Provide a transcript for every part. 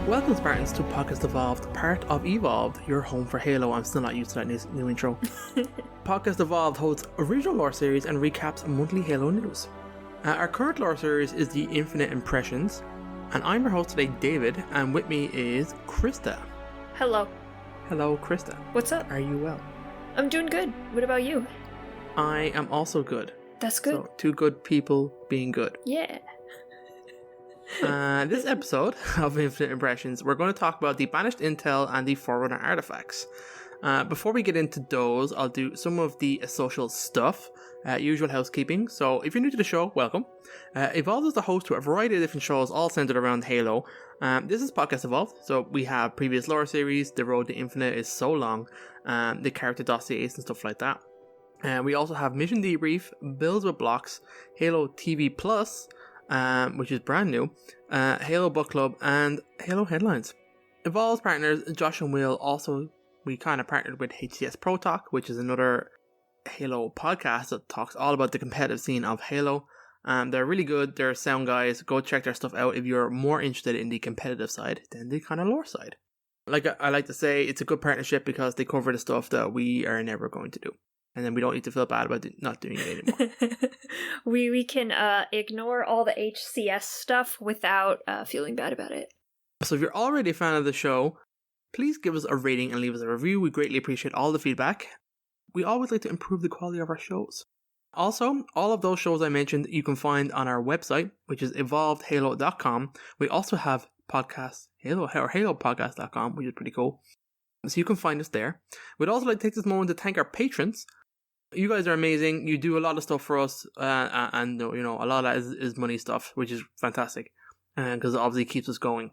Welcome, Spartans, to Podcast Evolved, part of Evolved, your home for Halo. I'm still not used to that new intro. Podcast Evolved hosts original lore series and recaps monthly Halo news. Our current lore series is the Infinite Impressions, and I'm your host today, David, and with me is Krysta. Hello. Hello, Krysta. What's up? Are you well? I'm doing good. What about you? I am also good. That's good. So, two good people being good. Yeah. This episode of Infinite Impressions, we're going to talk about the Banished Intel and the Forerunner artifacts. Before we get into those, I'll do some of the social stuff, usual housekeeping. So if you're new to the show, welcome. Evolved is the host to a variety of different shows, all centered around Halo. This is Podcast Evolved, so we have previous lore series, The Road to Infinite is so long, the character dossiers and stuff like that. We also have Mission Debrief, Builds with Blocks, Halo TV Plus, which is brand new, Halo Book Club, and Halo Headlines. Evolved's partners, Josh and Will, we kind of partnered with HCS Pro Talk, which is another Halo podcast that talks all about the competitive scene of Halo. They're really good, they're sound guys, go check their stuff out if you're more interested in the competitive side than the kind of lore side. Like I like to say, it's a good partnership because they cover the stuff that we are never going to do. And then we don't need to feel bad about not doing it anymore. we can ignore all the HCS stuff without feeling bad about it. So if you're already a fan of the show, please give us a rating and leave us a review. We greatly appreciate all the feedback. We always like to improve the quality of our shows. Also, all of those shows I mentioned you can find on our website, which is evolvedhalo.com. We also have podcasts, halopodcast.com, which is pretty cool. So you can find us there. We'd also like to take this moment to thank our patrons. You guys are amazing. You do a lot of stuff for us, and you know, a lot of that is money stuff, which is fantastic, because it obviously keeps us going.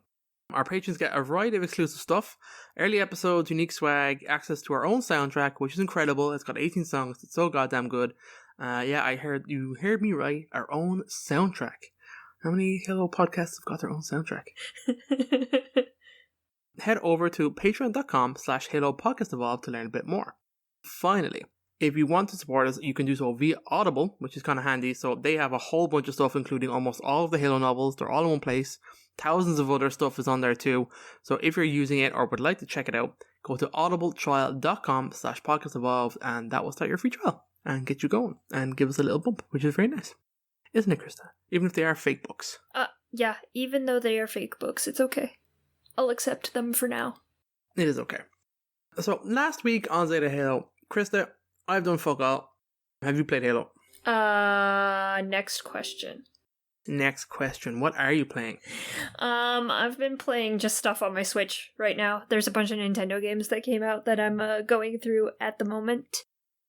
Our patrons get a variety of exclusive stuff, early episodes, unique swag, access to our own soundtrack, which is incredible. It's got 18 songs. It's so goddamn good. You heard me right. Our own soundtrack. How many Halo podcasts have got their own soundtrack? Head over to patreon.com/Halo Podcast Evolved to learn a bit more. Finally, if you want to support us, you can do so via Audible, which is kind of handy. So they have a whole bunch of stuff, including almost all of the Halo novels. They're all in one place. Thousands of other stuff is on there too. So if you're using it or would like to check it out, go to audibletrial.com/Podcast Evolved, and that will start your free trial and get you going and give us a little bump, which is very nice. Isn't it, Krysta? Even if they are fake books. Yeah, even though they are fake books, it's okay. I'll accept them for now. It is okay. So, last week on Zeta Halo, Krysta, I've done fuck all. Have you played Halo? Next question. Next question. What are you playing? I've been playing just stuff on my Switch right now. There's a bunch of Nintendo games that came out that I'm going through at the moment.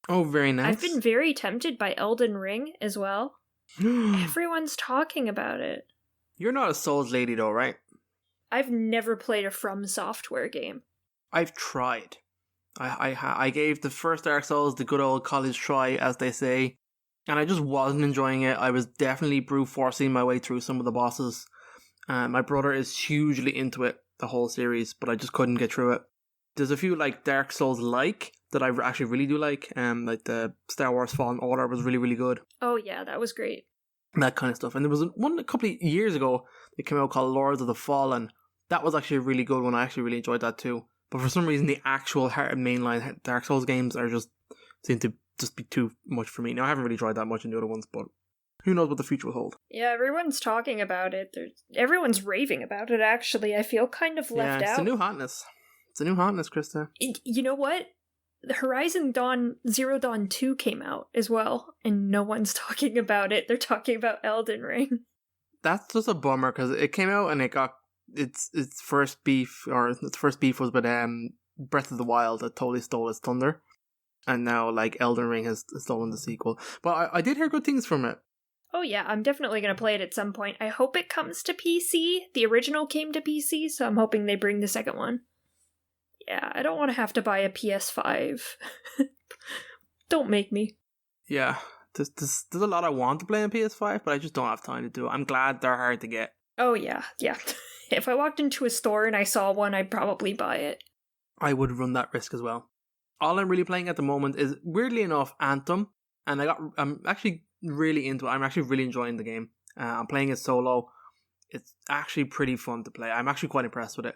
Oh, very nice. I've been very tempted by Elden Ring as well. Everyone's talking about it. You're not a Souls lady though, right? I've never played a From Software game. I've tried. I gave the first Dark Souls the good old college try, as they say, and I just wasn't enjoying it. I was definitely brute forcing my way through some of the bosses. My brother is hugely into it, the whole series, but I just couldn't get through it. There's a few like Dark Souls that I actually really do like the Star Wars Fallen Order was really, really good. Oh yeah, that was great. That kind of stuff. And there was one a couple of years ago that came out called Lords of the Fallen. That was actually a really good one. I actually really enjoyed that too. But for some reason, the actual mainline Dark Souls games seem to just be too much for me. Now, I haven't really tried that much in the other ones, but who knows what the future will hold. Yeah, everyone's talking about it. Everyone's raving about it, actually. I feel kind of left out. It's a new hotness. It's a new hotness, Krysta. You know what? The Horizon Zero Dawn 2 came out as well, and no one's talking about it. They're talking about Elden Ring. That's just a bummer, because it came out and it got its first beef was with Breath of the Wild that totally stole its thunder, and now like Elden Ring has stolen the sequel. But I did hear good things from it. Oh yeah, I'm definitely going to play it at some point. I hope it comes to PC. The original came to PC, so I'm hoping they bring the second one. Yeah, I don't want to have to buy a PS5. Don't make me. Yeah, there's a lot I want to play on PS5, but I just don't have time to do it. I'm glad they're hard to get. Oh yeah. If I walked into a store and I saw one, I'd probably buy it. I would run that risk as well. All I'm really playing at the moment is, weirdly enough, Anthem, and I'm actually really into it. I'm actually really enjoying the game. I'm playing it solo. it's actually pretty fun to play. I'm actually quite impressed with it.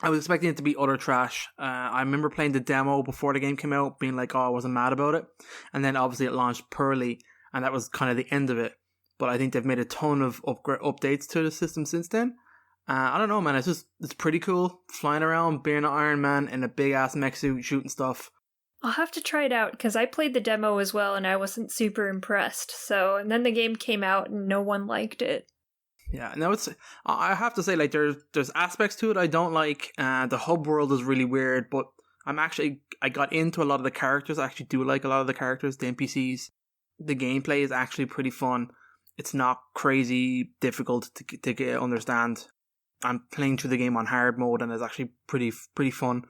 I was expecting it to be utter trash. I remember playing the demo before the game came out, being like, oh, I wasn't mad about it. And then obviously it launched poorly, and that was kind of the end of it. But I think they've made a ton of updates to the system since then. I don't know, man. It's pretty cool. Flying around, being an Iron Man in a big-ass mech suit, shooting stuff. I'll have to try it out, because I played the demo as well, and I wasn't super impressed. And then the game came out, and no one liked it. Yeah, no, I have to say, like, there's aspects to it I don't like. The hub world is really weird, but I got into a lot of the characters. I actually do like a lot of the characters, the NPCs. The gameplay is actually pretty fun. It's not crazy difficult to understand. I'm playing through the game on hard mode, and it's actually pretty fun.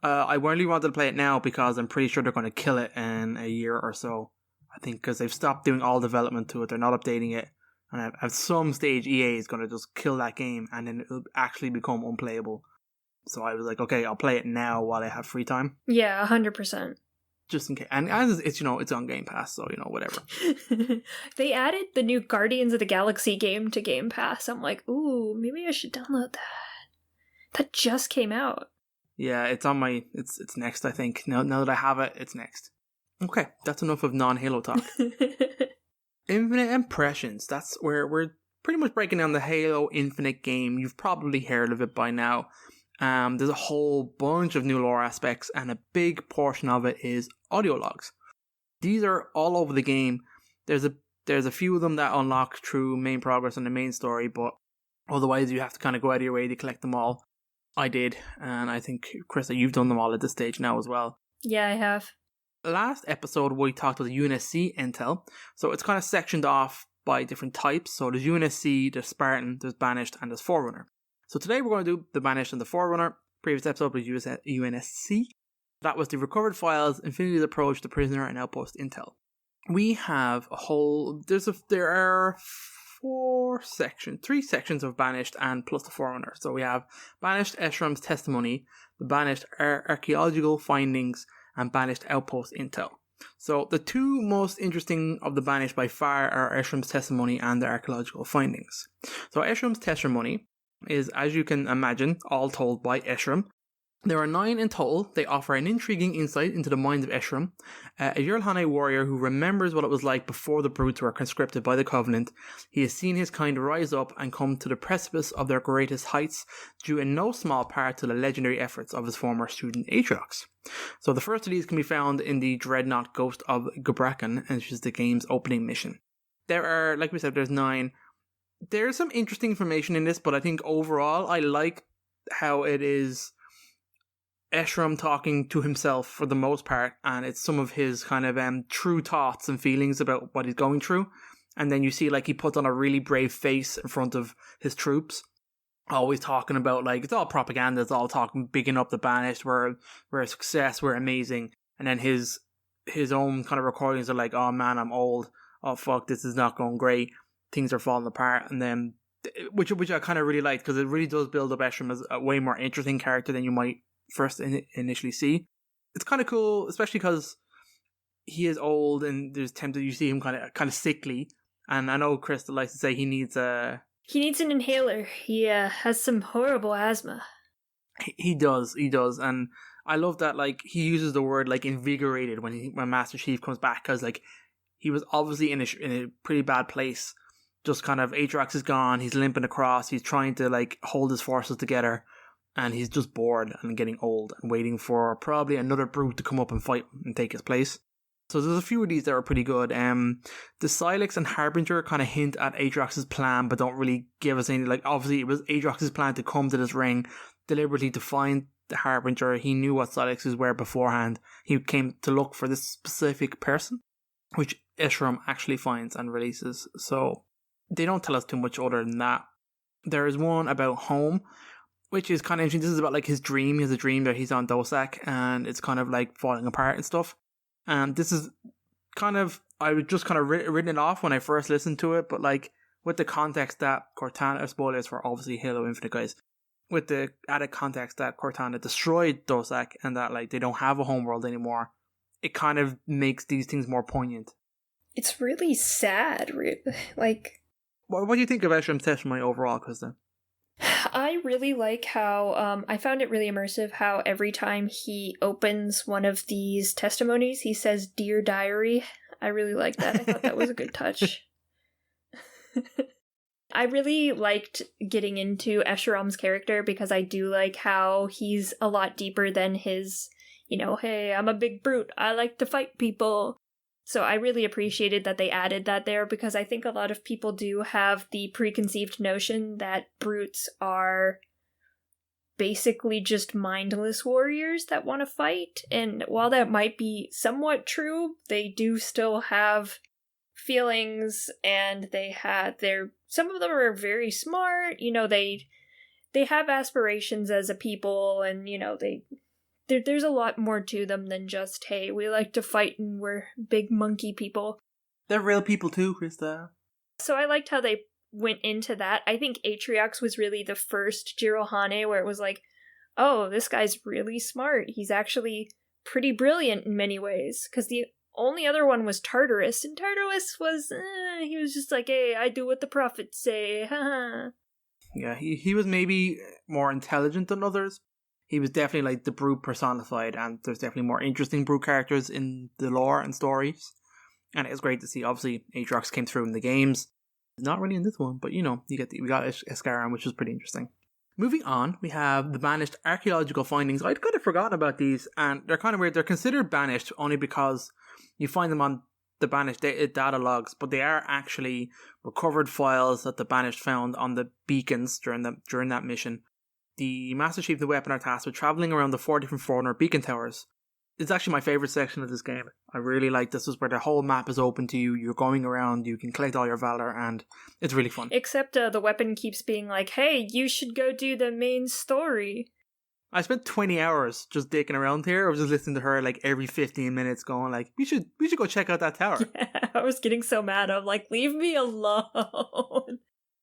I really wanted to play it now because I'm pretty sure they're going to kill it in a year or so. I think because they've stopped doing all development to it. They're not updating it. And at some stage, EA is going to just kill that game, and then it'll actually become unplayable. So I was like, okay, I'll play it now while I have free time. Yeah, 100%. Just in case. And as it's, it's on Game Pass, so, whatever. They added the new Guardians of the Galaxy game to Game Pass. I'm like, ooh, maybe I should download that. That just came out. Yeah, it's on my... It's next, I think. Now that I have it, it's next. Okay, that's enough of non-Halo talk. Infinite Impressions. That's where we're pretty much breaking down the Halo Infinite game. You've probably heard of it by now. There's a whole bunch of new lore aspects, and a big portion of it is audio logs. These are all over the game. There's a few of them that unlock through main progress and the main story, but otherwise you have to kind of go out of your way to collect them all. I did, and I think, Krysta, you've done them all at this stage now as well. Yeah, I have. Last episode we talked about the UNSC intel, so it's kind of sectioned off by different types. So there's UNSC, there's Spartan, there's Banished, and there's Forerunner. So today we're going to do the Banished and the Forerunner. Previous episode was UNSC. That was the recovered files, Infinity's approach, the prisoner, and outpost intel. We have a whole... There are three sections of Banished and plus the Forerunner. So we have Banished Esram's testimony, the Banished archaeological findings, and Banished outpost intel. So the two most interesting of the Banished by far are Esram's testimony and the archaeological findings. So Esram's testimony is, as you can imagine, all told by Esram. There are 9 in total. They offer an intriguing insight into the mind of Esram, a Yurlhane warrior who remembers what it was like before the brutes were conscripted by the Covenant. He has seen his kind rise up and come to the precipice of their greatest heights, due in no small part to the legendary efforts of his former student Atriox. So the first of these can be found in the Dreadnought Ghost of Gubrakan, which is the game's opening mission. There are, like we said, there's 9. There's some interesting information in this, but I think overall I like how it is Esram talking to himself for the most part, and it's some of his kind of true thoughts and feelings about what he's going through. And then you see, like, he puts on a really brave face in front of his troops, always talking about, like, it's all propaganda, it's all talking, bigging up the Banished, we're a success, we're amazing. And then his own kind of recordings are like, oh man, I'm old, oh fuck, this is not going great, things are falling apart. And then, which I kind of really like, because it really does build up Esram as a way more interesting character than you might first initially see. It's kind of cool, especially because he is old and there's times that you see him kind of sickly. And I know Krysta likes to say he needs an inhaler. He has some horrible asthma. He does, and I love that, like, he uses the word, like, invigorated when Master Chief comes back, because, like, he was obviously in a pretty bad place. Just kind of, Atriox is gone, he's limping across, he's trying to, like, hold his forces together. And he's just bored and getting old and waiting for probably another brute to come up and fight and take his place. So there's a few of these that are pretty good. The Silex and Harbinger kind of hint at Atriox's plan, but don't really give us any, like, obviously it was Atriox's plan to come to this ring deliberately to find the Harbinger. He knew what Silexes were beforehand. He came to look for this specific person, which Esram actually finds and releases. So they don't tell us too much other than that. There is one about home, which is kind of interesting. This is about, like, his dream. He has a dream that he's on Dosak and it's kind of, like, falling apart and stuff. And this is kind of, I was just kind of written it off when I first listened to it, but, like, with the context that Cortana, spoilers for obviously Halo Infinite, guys, with the added context that Cortana destroyed Dosak and that, like, they don't have a homeworld anymore, it kind of makes these things more poignant. It's really sad, like... What do you think of Eshrom's testimony overall, Krista? I really like how, I found it really immersive how every time he opens one of these testimonies, he says, "Dear Diary." I really like that. I thought that was a good touch. I really liked getting into Escherom's character because I do like how he's a lot deeper than his, hey, I'm a big brute, I like to fight people. So I really appreciated that they added that there because I think a lot of people do have the preconceived notion that brutes are basically just mindless warriors that want to fight. And while that might be somewhat true, they do still have feelings, and some of them are very smart, they have aspirations as a people, and there's a lot more to them than just, hey, we like to fight and we're big monkey people. They're real people too, Krista. So I liked how they went into that. I think Atriox was really the first Jirohane where it was like, oh, this guy's really smart, he's actually pretty brilliant in many ways, because the only other one was Tartarus, and Tartarus was, he was just like, hey, I do what the prophets say, haha. Yeah, he was maybe more intelligent than others. He was definitely like the brute personified, and there's definitely more interesting brute characters in the lore and stories. And it was great to see, obviously, Aatrox came through in the games. Not really in this one, but we got Escaron, which was pretty interesting. Moving on, we have the Banished archaeological findings. I'd kind of forgotten about these, and they're kind of weird. They're considered banished only because you find them on the Banished data logs, but they are actually recovered files that the Banished found on the beacons during that mission. The Master Chief and the Weapon are tasked with travelling around the 4 different Forerunner beacon towers. It's actually my favourite section of this game. I really like this. Is where the whole map is open to you. You're going around, you can collect all your valor, and it's really fun. Except the Weapon keeps being like, hey, you should go do the main story. I spent 20 hours just dicking around here. I was just listening to her like every 15 minutes going like, we should go check out that tower. Yeah, I was getting so mad. I'm like, leave me alone.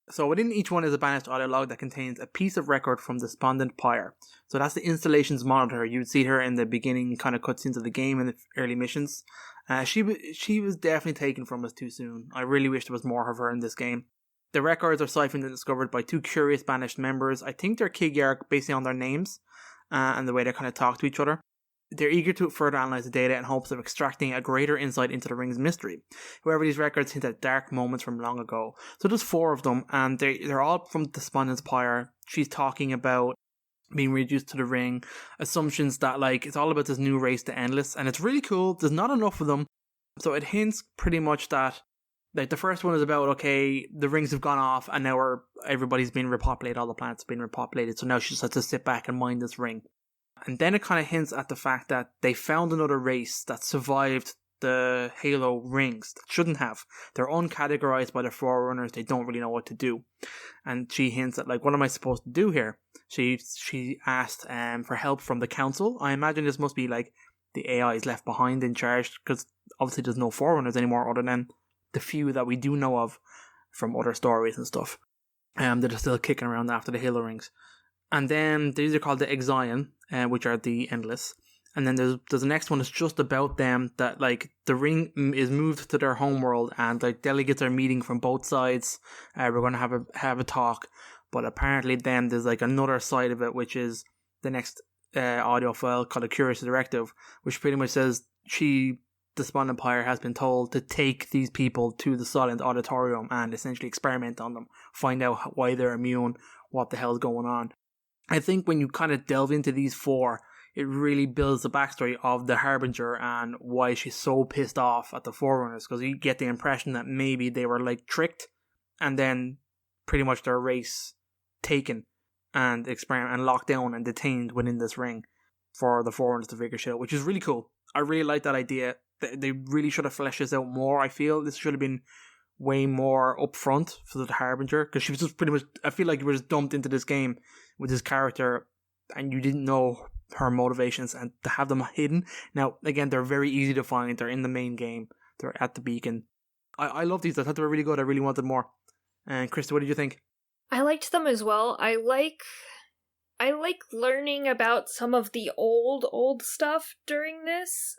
So within each one is a Banished audio log that contains a piece of record from Despondent Pyre. So that's the installation's monitor. You'd see her in the beginning kind of cutscenes of the game in the early missions. She was definitely taken from us too soon. I really wish there was more of her in this game. The records are siphoned and discovered by 2 curious Banished members. I think they're Kigyark based on their names and the way they kind of talk to each other. They're eager to further analyze the data in hopes of extracting a greater insight into the ring's mystery. However, these records hint at dark moments from long ago. So there's 4 of them, and they're all from Despondent's Pyre. She's talking about being reduced to the ring, assumptions that like it's all about this new race, the Endless, and it's really cool. There's not enough of them, so it hints pretty much that like the first one is about, okay, the rings have gone off and now everybody's been repopulated, all the planets have been repopulated, so now she just has to sit back and mind this ring. And then it kind of hints at the fact that they found another race that survived the Halo rings that shouldn't have. They're uncategorized by the Forerunners. They don't really know what to do. And she hints at, like, what am I supposed to do here? She asked for help from the Council. I imagine this must be, like, the AI is left behind in charge, because obviously there's no Forerunners anymore other than the few that we do know of from other stories and stuff. That are still kicking around after the Halo rings. And then these are called the Exion, which are the Endless. And then there's the next one is just about them, that like the ring is moved to their homeworld and like delegates are meeting from both sides. We're going to have a talk, but apparently then there's like another side of it, which is the next audio file called a Curious Directive, which pretty much says Despondent Pyre has been told to take these people to the Silent Auditorium and essentially experiment on them, find out why they're immune, what the hell's going on. I think when you kind of delve into these 4, it really builds the backstory of the Harbinger and why she's so pissed off at the Forerunners, because you get the impression that maybe they were like tricked and then pretty much their race taken and locked down and detained within this ring for the Forerunners to figure shit out, which is really cool. I really like that idea. They really should have fleshed this out more. I feel this should have been way more upfront for the Harbinger, because she was just pretty much, I feel like you were just dumped into this game with this character and you didn't know her motivations, and to have them hidden. Now, again, they're very easy to find. They're in the main game. They're at the beacon. I love these. I thought they were really good. I really wanted more. And Krista, what did you think? I liked them as well. I like learning about some of the old stuff during this.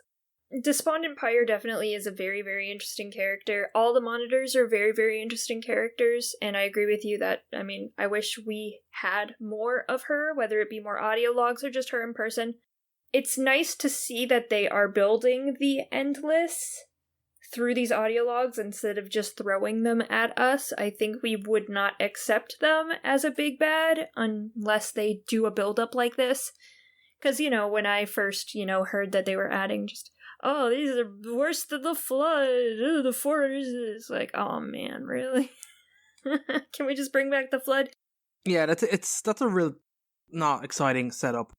Despondent Pyre definitely is a very, very interesting character. All the monitors are very, very interesting characters, and I agree with you that, I mean, I wish we had more of her, whether it be more audio logs or just her in person. It's nice to see that they are building the Endless through these audio logs instead of just throwing them at us. I think we would not accept them as a big bad unless they do a build-up like this. Because, when I first, heard that they were adding just, oh, these are worse than the flood, the foreigners, it's like, oh man, really? Can we just bring back the flood? Yeah, that's a real not exciting setup.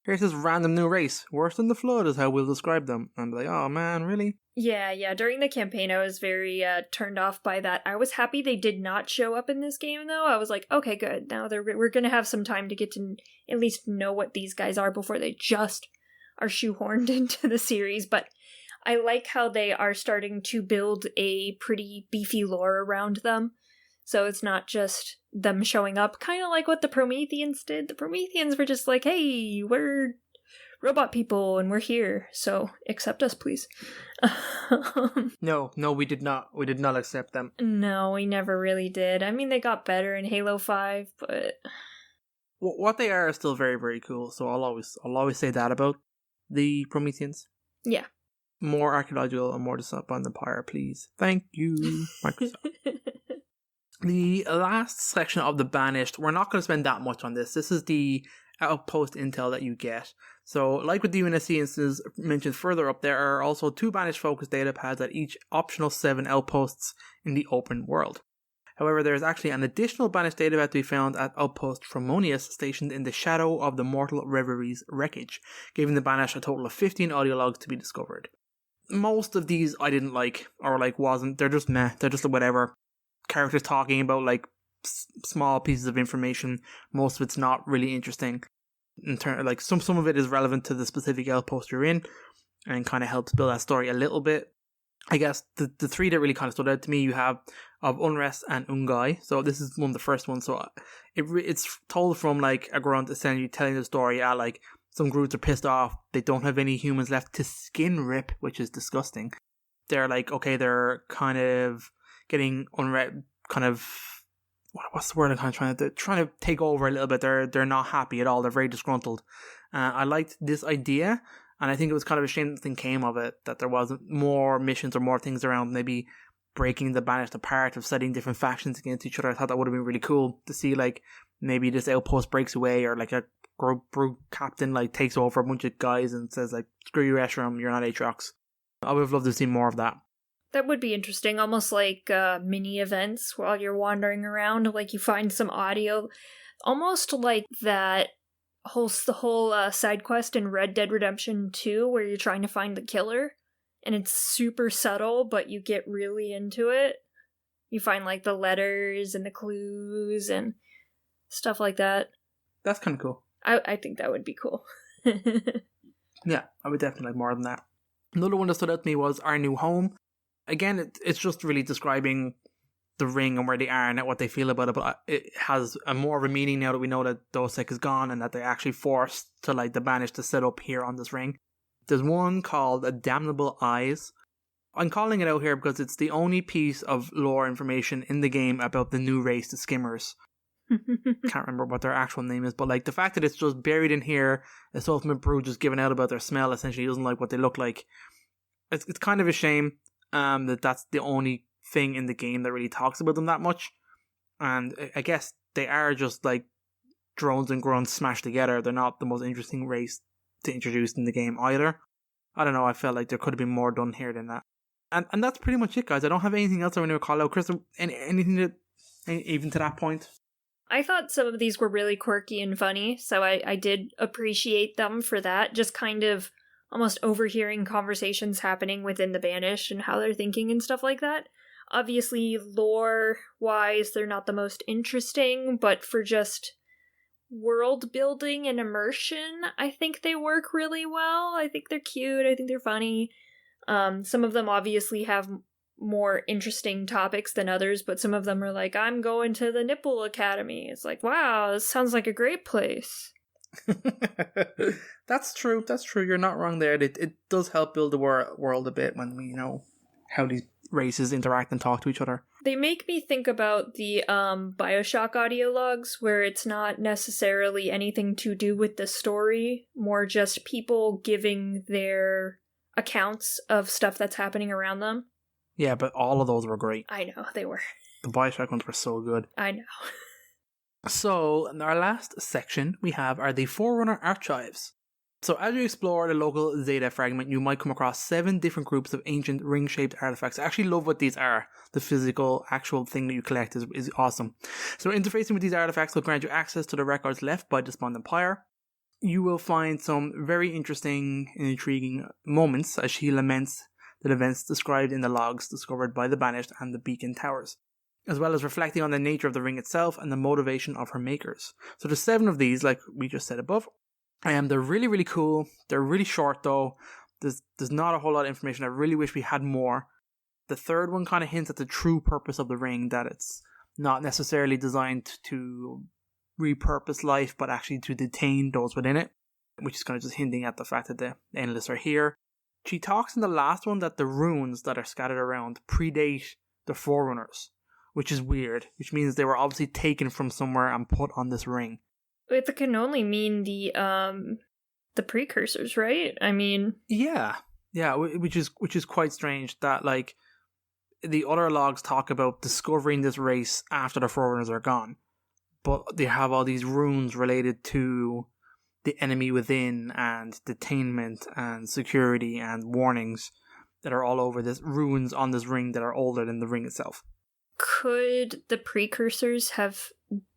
Here's this random new race, worse than the flood is how we'll describe them. And like, oh man, really? Yeah, during the campaign I was very turned off by that. I was happy they did not show up in this game though. I was like, okay, good, now we're gonna have some time to get to at least know what these guys are before they just are shoehorned into the series. But I like how they are starting to build a pretty beefy lore around them. So it's not just them showing up, kind of like what the Prometheans did. The Prometheans were just like, hey, we're robot people and we're here, so accept us, please. No, we did not. We did not accept them. No, we never really did. I mean, they got better in Halo 5, but... What they are still very, very cool, so I'll always say that about the Prometheans. Yeah. More archaeological and more Despondent Pyre, please. Thank you, Microsoft. The last section of the Banished, we're not going to spend that much on this. This is the outpost intel that you get. So, like with the UNSC instances mentioned further up, there are also 2 Banished-focused data pads at each optional 7 outposts in the open world. However, there is actually an additional Banished data pad to be found at Outpost Fromonius, stationed in the shadow of the Mortal Reverie's wreckage, giving the Banished a total of 15 audio logs to be discovered. Most of these I didn't like, or wasn't. They're just meh. They're just whatever. Characters talking about small pieces of information. Most of it's not really interesting. In turn, some of it is relevant to the specific outpost you're in, and kind of helps build that story a little bit. I guess the 3 that really kind of stood out to me, you have of Unrest and Ungai. So this is one of the first ones. So it's told from a grunt essentially telling the story at some Groots are pissed off. They don't have any humans left to skin rip, which is disgusting. They're okay, they're kind of getting what's the word I'm kind of trying to take over a little bit. They're not happy at all. They're very disgruntled. I liked this idea, and I think it was kind of a shame nothing came of it, that there wasn't more missions or more things around maybe breaking the Banished apart, of setting different factions against each other. I thought that would have been really cool to see maybe this outpost breaks away, or a group captain takes over a bunch of guys and says screw you Esherim, you're not Aatrox. I would have loved to see more of that. That would be interesting, almost like mini events while you're wandering around. You find some audio, almost like the whole side quest in Red Dead Redemption 2, where you're trying to find the killer, and it's super subtle, but you get really into it. You find the letters and the clues and stuff like that. That's kind of cool. I think that would be cool. Yeah, I would definitely like more than that. Another one that stood out to me was Our New Home. Again, it's just really describing the ring and where they are and what they feel about it, but it has a more of a meaning now that we know that Dosek is gone and that they're actually forced to the Banished to set up here on this ring. There's one called Damnable Eyes. I'm calling it out here because it's the only piece of lore information in the game about the new race, the Skimmers. Can't remember what their actual name is, but the fact that it's just buried in here, this ultimate brew just giving out about their smell, essentially doesn't like what they look like. It's kind of a shame that's the only thing in the game that really talks about them that much. And I guess they are just drones and grunts smashed together. They're not the most interesting race to introduce in the game either. I don't know, I felt like there could have been more done here than that. And that's pretty much it, guys. I don't have anything else I want to call out. Krysta, anything even to that point? I thought some of these were really quirky and funny, so I did appreciate them for that. Just kind of almost overhearing conversations happening within the Banished and how they're thinking and stuff like that. Obviously, lore-wise, they're not the most interesting, but for just world building and immersion, I think they work really well. I think they're cute. I think they're funny. Some of them obviously have more interesting topics than others, but some of them are I'm going to the Nipple Academy. It's wow, this sounds like a great place. That's true. That's true. You're not wrong there. It does help build the world a bit when we know how these races interact and talk to each other. They make me think about the Bioshock audio logs, where it's not necessarily anything to do with the story, more just people giving their accounts of stuff that's happening around them. Yeah, but all of those were great. I know, they were. The Bioshock ones were so good. I know. So, in our last section we are the Forerunner archives. So as you explore the local Zeta fragment, you might come across 7 different groups of ancient ring-shaped artifacts. I actually love what these are. The physical, actual thing that you collect is awesome. So interfacing with these artifacts will grant you access to the records left by Despondent Pyre. You will find some very interesting and intriguing moments as she laments the events described in the logs discovered by the Banished and the Beacon Towers, as well as reflecting on the nature of the ring itself and the motivation of her makers. So there's 7 of these, like we just said above. They're really, really cool. They're really short though. There's not a whole lot of information. I really wish we had more. The third one kind of hints at the true purpose of the ring, that it's not necessarily designed to repurpose life, but actually to detain those within it, which is kind of just hinting at the fact that the Endless are here. She talks in the last one that the runes that are scattered around predate the Forerunners, which is weird, which means they were obviously taken from somewhere and put on this ring. It can only mean the precursors, right? I mean, yeah, which is quite strange that like the other logs talk about discovering this race after the Forerunners are gone, but they have all these runes related to the enemy within and detainment and security and warnings that are all over this runes on this ring that are older than the ring itself. Could the precursors have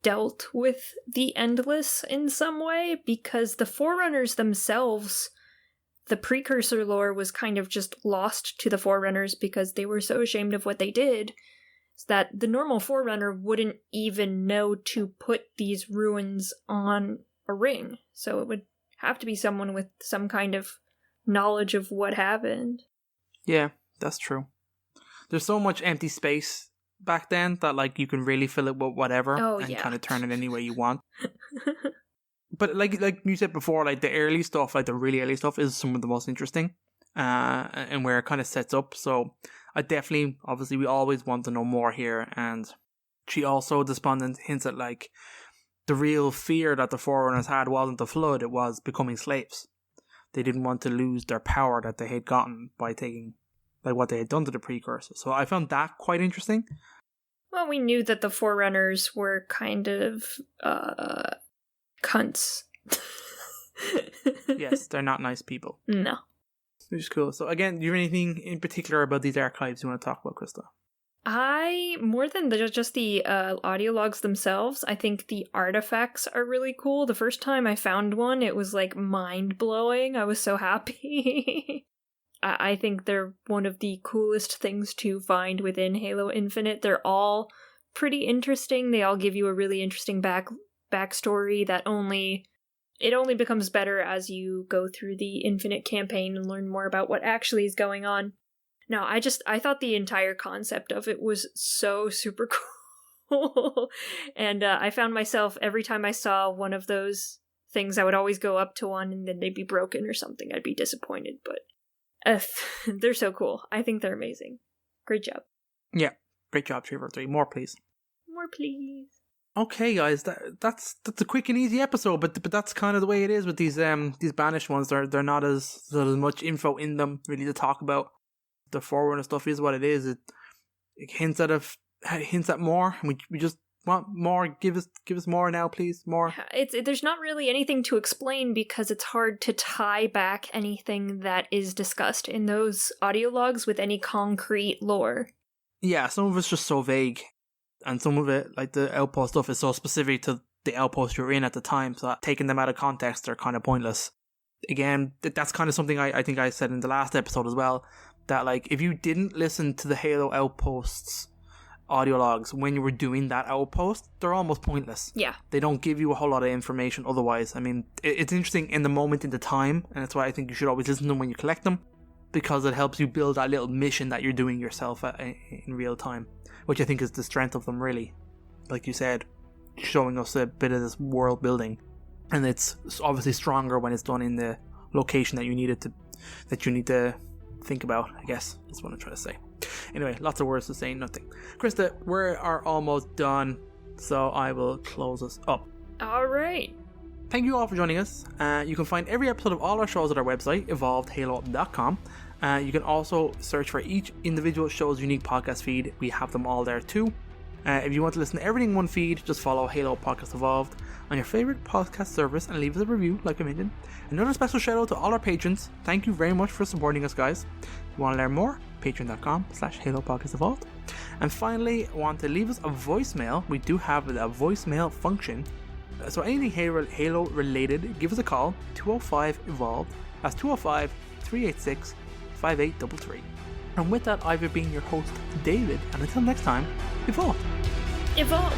dealt with the Endless in some way? Because the Forerunners themselves, the precursor lore was kind of just lost to the Forerunners because they were so ashamed of what they did that the normal Forerunner wouldn't even know to put these ruins on a ring. So it would have to be someone with some kind of knowledge of what happened. Yeah, that's true. There's so much empty space back then that like you can really fill it with whatever and kind of turn it any way you want. But like you said before, like the early stuff, like the really early stuff is some of the most interesting and where it kind of sets up. So I definitely, obviously we always want to know more here. And she also, Despondent, hints at like the real fear that the Forerunners had wasn't the flood, it was becoming slaves. They didn't want to lose their power that they had gotten by taking like what they had done to the precursors. So I found that quite interesting. Well, we knew that the Forerunners were kind of cunts. Yes, they're not nice people. No. Which is cool. So again, do you have anything in particular about these archives you want to talk about, Krysta? More than just the audio logs themselves, I think the artifacts are really cool. The first time I found one, it was like mind-blowing. I was so happy. I think they're one of the coolest things to find within Halo Infinite. They're all pretty interesting. They all give you a really interesting backstory that only becomes better as you go through the Infinite campaign and learn more about what actually is going on. No, I thought the entire concept of it was so super cool. And I found myself, every time I saw one of those things, I would always go up to one and then they'd be broken or something. I'd be disappointed, but they're so cool. I think they're amazing. Great job. Yeah, great job, 343. More, please. More, please. Okay, guys, that's a quick and easy episode, but that's kind of the way it is with these Banished ones. They're not as much info in them really to talk about. The Forerunner stuff is what it is. It hints at more. We just want more. Give us more now, please. More. There's not really anything to explain because it's hard to tie back anything that is discussed in those audio logs with any concrete lore. Yeah, some of it's just so vague, and some of it, like the outpost stuff, is so specific to the outpost you're in at the time, so that taking them out of context are kind of pointless. Again, that's kind of something I think I said in the last episode as well, that like if you didn't listen to the Halo Outposts audio logs when you were doing that outpost, they're almost pointless. Yeah. They don't give you a whole lot of information otherwise. I mean, it's interesting in the moment, in the time, and that's why I think you should always listen to them when you collect them, because it helps you build that little mission that you're doing yourself in real time, which I think is the strength of them, really. Like you said, showing us a bit of this world building. and it's obviously stronger when it's done in the location that you need to think about, I guess is what I'm trying to say. Anyway, lots of words to say nothing. Krysta, we are almost done, so I will close us up. All right. Thank you all for joining us. You can find every episode of all our shows at our website, evolvedhalo.com. You can also search for each individual show's unique podcast feed. We have them all there too. If you want to listen to everything in one feed, just follow Halo Podcast Evolved on your favorite podcast service and leave us a review, like I mentioned. Another special shout out to all our patrons. Thank you very much for supporting us, guys. If you want to learn more, patreon.com/Halo Podcast Evolved. And finally, want to leave us a voicemail. We do have a voicemail function. So anything Halo related, give us a call, 205-EVOLVED. That's 205-386-5833. And with that, I've been your host, David. And until next time, evolve. Evolved.